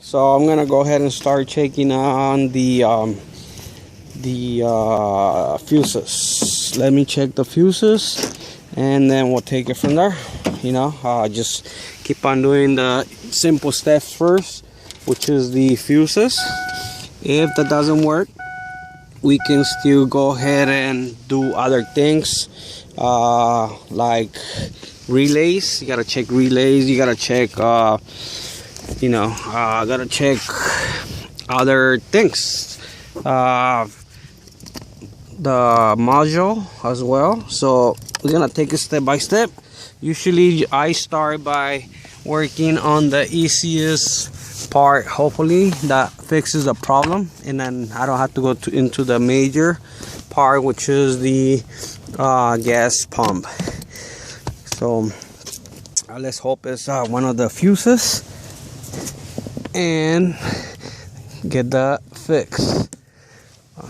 So I'm gonna go ahead and start checking on the fuses. Let me check the fuses, and then we'll take it from there. You know, just keep on doing the simple steps first, which is the fuses. If that doesn't work, we can still go ahead and do other things, like relays. You gotta check relays. You gotta check, gotta check other things. The module as well. So we're gonna take it step by step. Usually I start by working on the easiest part. Hopefully that fixes the problem, and then I don't have to go into the major part, which is the gas pump. So let's hope it's one of the fuses and get that fixed.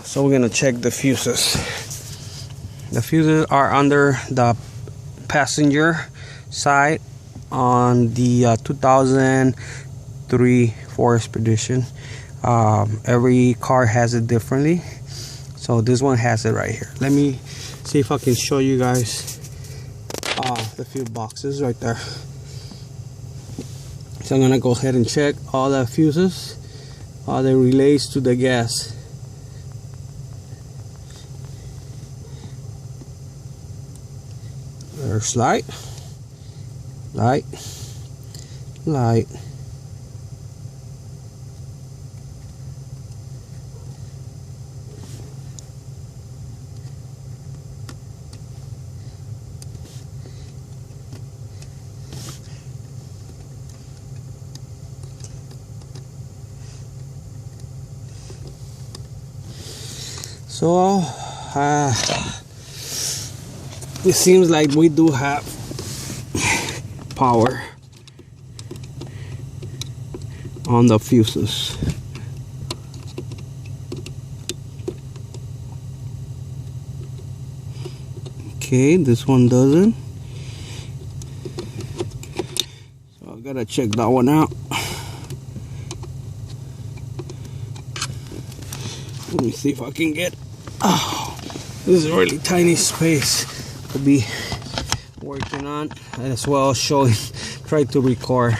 So we're gonna check the fuses. The fuses are under the passenger side on the 2003 Ford Expedition. Every car has it differently, so this one has it right here. Let me see if I can show you guys the few boxes right there. So I'm gonna go ahead and check all the fuses, all the relays to the gas. There's light, light, light. So it seems like we do have power on the fuses. Okay, this one doesn't. So I gotta check that one out. Let me see if I can get. Oh, this is a really tiny space to be working on, as well as showing, try to record